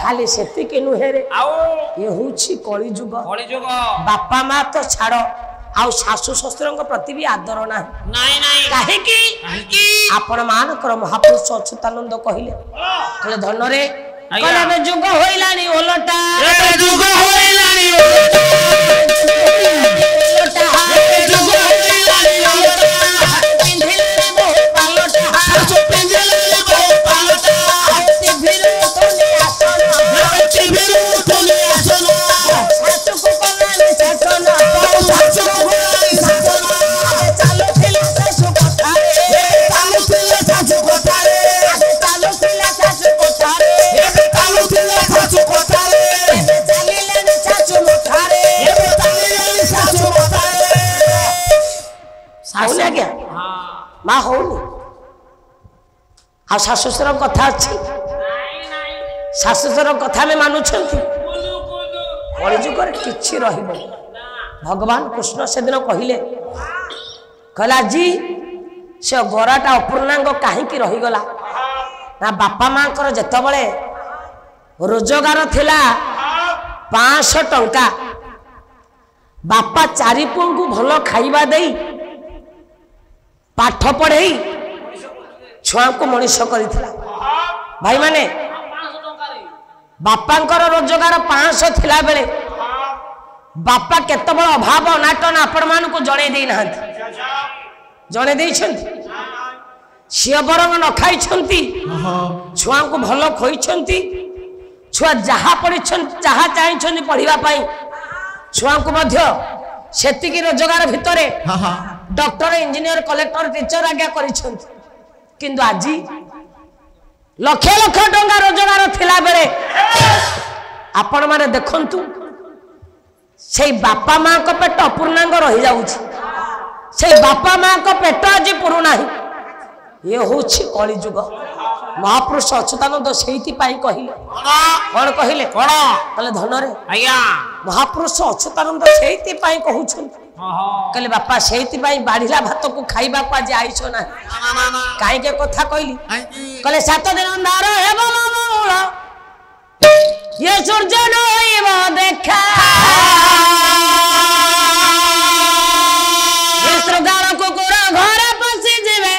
खाली सेतिके नुहे रे ये होछि कली जुग बापा माँ तो छाड़ आउ शाशु शस्त्र प्रति भी आदर ना आपण मानकर महापुरुष अच्युतानंद कहले कहले धन रे कहले जुग होइलानी ओलटा जुग होइलानी ओलटा जुग होइलानी ओलटा पिंधिले बहु पालटा पिंधिले बहु पालटा टिभिरो तोनी आसन टिभिरो तोनी आसन सासु को कलानी शासन सासु को कलानी शासन चालो थिला सासु कोठारे चालो थिला सासु कोठारे चालो थिला सासु कोठारे चालो थिला सासु कोठारे चालिले सासु मोठारे चालिले सासु मोठारे सासु क्या मां होनी आ शाशुश्वर कथा अच्छी शाशुश्वर कथा में मानुछंती कलिजुगर किछि रहिबो भगवान कृष्ण से दिन कहले कहला जी से गराटा अपूर्णांग कहीं रही गला ना बापा माँ जत बड़े रोजगार थिला 500 टंका बापा चारि पुओं को भल खाइबा देई पाठ पढ़ई छुआ को मनीष करिथिला भाई माने बापांकर रोजगार 500 थिला बेले बापा केते बड़ अभाव अनाटन आपण मान को जणे देई नाहंती जणे देई छंती सिया बरंग न खाई छंती छुआ को भल खोई छंती छुआ जहा पढ़ी जहा चाहि छंती पढ़िबा पई छुआ को मध्य सेति की रोजगार भितरे डॉक्टर इंजीनियर कलेक्टर टीचर आज्ञा करि छंती किंतु आजी लक्ष लक्ष टंका रोजगार थिला बेले आपण माने देखंतु से बापा माँ को पेट अपूर्णांग रही जाउछि से बापा माँ को पेट आज पुरु नाही ये होछि कली जुग महापुरुष अच्युतानंद सेहिति पाई कहिले कोन कहिले कोन कहले धन रे आज्ञा महापुरुष अच्युतानंद सेहिति पाई कहउछंती कहले बापा सेहिति पाई बाढ़िला भात को खाइबा को आज आइछो ना काई के कथा कहली कहले 7 दिन अंधार हेबो मोल ये सूर्य नइबो देखा गाल कुकुर घर पशि जीवे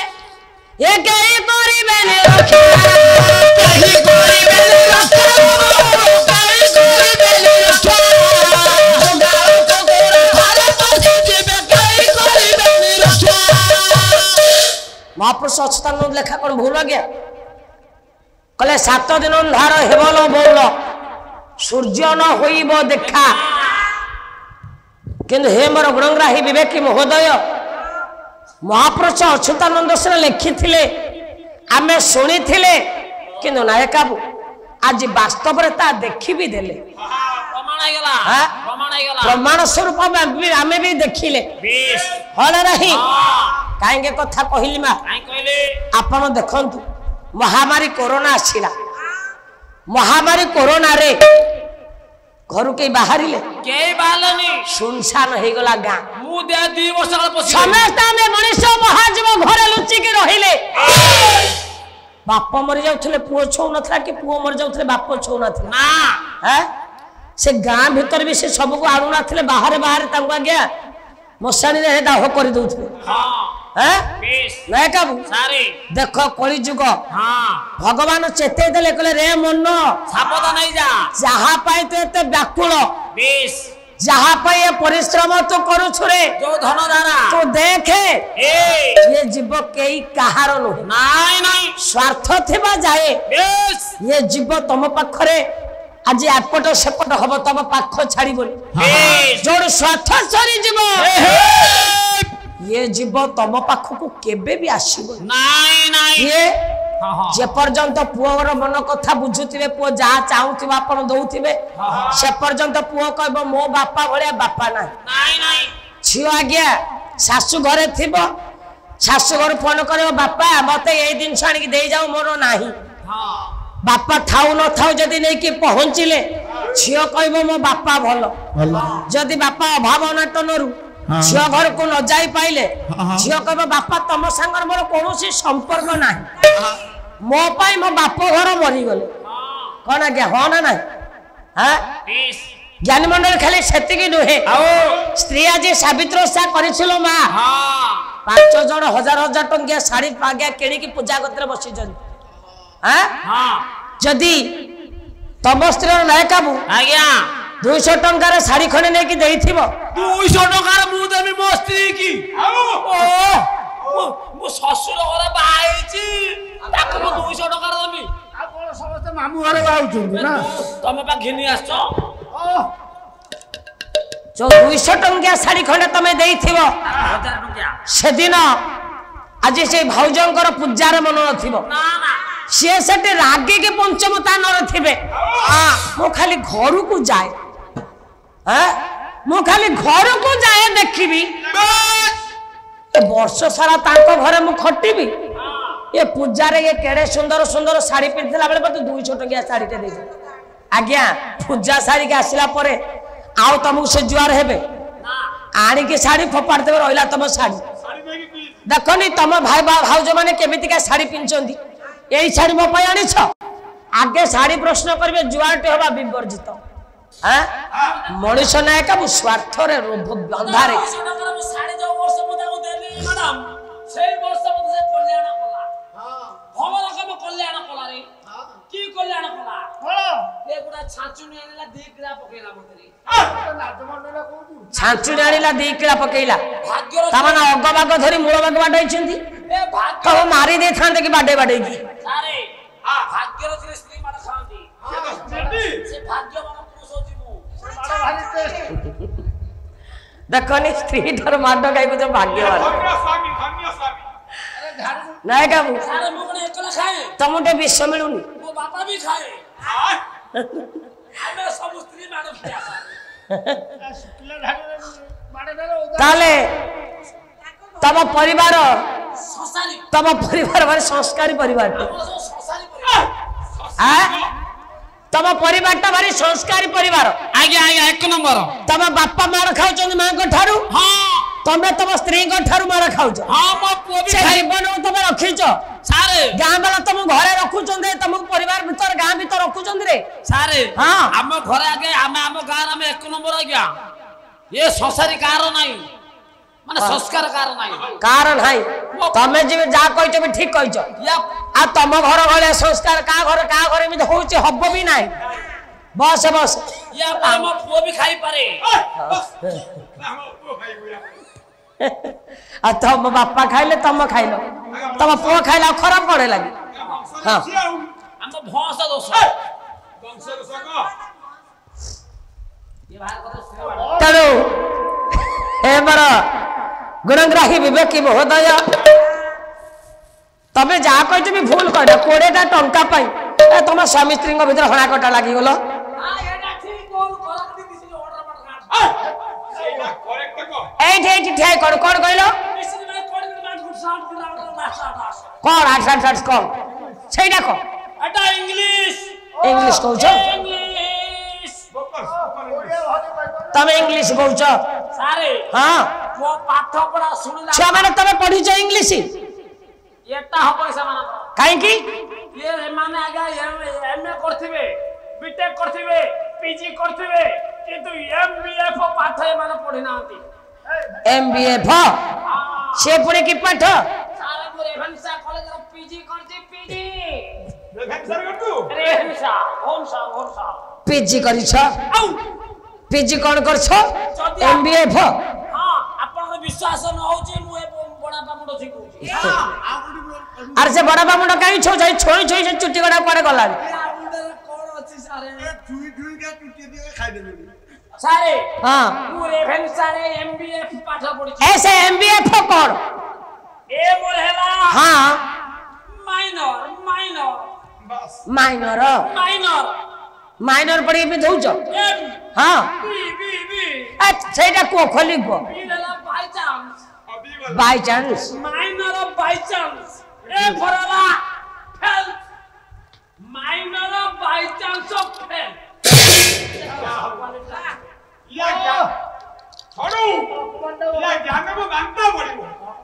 ये कहीं करिबे ने रखा कहीं करिबे ने रखा कहीं करिबे ने रखा गाल कुकुर घर पशि जीवे कहीं करिबे ने रखा महापुरुष अच्युतानंद लेखा कोन भूल गया कहले 7 दिन अंधार हेबलो बोल सूर्य न होइबो देखा किंतु हे मोर गुणग्राही विवेकी महोदय महापुरुष अच्युतानंद से लिखी थिले आमे सुनी थिले किंतु नायक बाबू आज वास्तव रे ता देखि भी देले प्रमाण स्वरूप आमे भी देखिले हल रही काहे कथा कहली मा आपण देखंतु महामारी कोरोना आछिला महामारी कोरोना रे घर के बाहरिले के बालनी सुनसान हो गला गां मु दे 2 वर्ष पसी समस्त में मनुष्य महाजीव घरे लुचि के रहिले बाप मरि जाउथले पुओ छौ नथला कि पुओ मरि जाउथले बाप छौ नथला ना हैं से गां भीतर भी से सब को आनु नथले बाहर बाहर तंगवा गया मसानी रे दाह कर दउथले हां हैं नै काबू सारे देखो कली जुग हां भगवान चेते देले कहले रे मन सावधान नहीं जा जहा पाई तो एते व्याकुल बेस जहा पाई परिश्रम तो करू छुरे जो धन धारा तो देखे ये जीव केई कहार नो नाई नाई स्वार्थ थिबा जाए बेस ये जीव तम पाखरे आज एपट सेपट हब तम पाख छाड़ी बोली जो स्वार्थ सरी जीव ये जीव तम पाख को केबे भी आसीबो नाई नाई ये जे पर्यंत पुओर मन कथा बुझुथिबे पुओ जा चाहुथिबा आपण दउथिबे से पर्यंत पुओ कहबो मो बापा भलिया बापा ना नाई नाई छियो आज्ञा सासु घरे थिबो सासु घर फोन करबो बापा मते ए दिन साणी दे जाओ मोर नाही बापा थाउ न थाउ जदी नै कि पहुंचिले छियो कहबो मो बापा भलो जदी बापा अभाव अनाटनरु झियो घर को न जाई पाइले झियो कहबो बापा तम संगर मोर कोनोसी संपर्क नाही मो पाई मो बाप घर मरि गले कौन आज्ञा हाँ ना ना हाँ ज्ञानी मंडल खाली सेतिकी नुहे स्त्री आज सावित्री ओषा करिसिलो मा 5 जण हजार हजार टंकिया साड़ी आज्ञा किणी पूजा करते बसी जदि तम स्त्री नाय काबू आज्ञा 200 टंकार साड़ी खणे नेकी देइथिबो 200 टंकार मु देबी मो स्त्री की मो ससुर घरे बाईची ताको मो 200 टंकार देबी आ कोन समस्त मामू घरे बाउछुंदी ना तमे बा घिनी आछो जो 200 टंकिया साड़ी खणे तमे देइथिबो 1000 टंकिया से दिन आज से भाउजंकर पूजार मन नथिबो ना ना से सेटे रागे के पंचम तान रथिबे मो खाली घर को जाए मु खाली घर को जाए देखी वर्ष सारा ताको घरे मु खटिबी ये पूजा रे ये केड़े सुंदर सुंदर साड़ी पिंधला बेले मते 200 टंकिया साड़ी ते दे आज्ञा पूजा साड़ी के आसिला परे आउ तुमको से जुआर हेबे आनी के साड़ी फोपाड़ देबे रहला तम साड़ी देखनी तम भाई भाउज माने केमिति का साड़ी पिंचंदी एई साड़ी मो पय आनी छ आगे साड़ी प्रश्न करबे जुआरटे होबा विवर्जित मनुष्य नाय का स्वार्थ रे बंधारे साड़ी जो वर्ष मते को देली मैडम सेई वर्ष मते से कल्याण कला भवर कम कल्याण कला रे की कल्याण कला ए गुडा छाचुनी आनिला 2 किला पकेला मते नाच मंडल कोउ छाचुनी आनिला 2 किला पकेला भाग्यर तमना अगबाग धरी मूल बाग बाडैछंती ए भाग्य तो मारी दे थांते कि बाडे बाडे की सारे भाग्यर श्री स्त्री माने खांती से भाग्यवान पुरुष होती मु माडा भारी देखनी स्त्री धर माडो गाई जो भाग्यवान धन्य स्वामी नाय काबू सारे मु कोने एकला खाए तमुटे विश्व मिलुनी मो बापा भी खाए आमे सब स्त्री माने खाए शुक्ला धारे माडे दारो ताले तम परिवार संसारी तम परिवार भारी संस्कारी परिवार संसारी परिवार तम परिवार ता भारी संस्कारी परिवार आज्ञा आज्ञा एक नंबर तम बापा मार खाउचन मां को ठारू हां तमे तम स्त्री को ठारू मार खाउच हां मो पुओ भी खाई बनो तमे रखिच सारे गां वाला तम घरे रखुचन दे तम परिवार भीतर गां भीतर रखुचन रे सारे हां हम घरे आगे हम गां में एक नंबर आज्ञा ये संसारी कार नाही माने संस्कार कार नाही कारण हाई तमे जे जा कहचो भी ठीक कहचो या आ तम घर गले संस्कार का घर में होउचे हब्ब भी नाही बस बस या हम पुओ भी खाई पारे आ तम बापा खाइले तम खाइलो तम पुओ खाइला खराब पड़े लगी हां हम भौंसा दोष वंश दोष को ये बाहर कर तड़ो ए बरा गुणग्राही विवेकी महोदय तबे जा कहते भी भूल कर 20 टंका पाई ए तुम स्वामी स्त्री भीतर हणा कटा लागी गलो एठी ठाई कर कोन कहलो कोन 8 कोन सेटा को एटा इंग्लिश कहू छ तमे इंग्लिश कहू छ सारे हां वो पाठ पढ़ा सुनला छा माने तमे पढी छ इंग्लिश एटा हो पैसा माना काई की ये माने आगा एमए करथिबे बीटेक करथिबे पीजी करथिबे किंतु एमबीए पाठ माने पढी नांती एमबीए से पुणे की पाठ सारे मो रेभेन्सा कॉलेज रो पीजी करछि पीजी रेभेन्सा करतु रेभेन्सा होमसा पीजी करी छ आउ पीजी कोन कर छ एमबीए हां आपन विश्वास न होची मु बड़ा बामुडो सिखौची अरे से बड़ा बामुडो काई छो जाई छोई छोई से चुट्टी गडा कोडे गला कोन अछि सारे छुई छुई के चुट्टी दे खाइ देली सारे हां मु रेभेन्सा रे एमबीए पाठ पढी ऐसे एमबीए कोन ए मोर हेला हां माइनर माइनर पढ़ी भी दउछ हां अच्छा सेटा को खोली को by chance minor by chance ए फरला fail minor by chance fail या छोड़ू या ज्ञान को मानता पड़िबो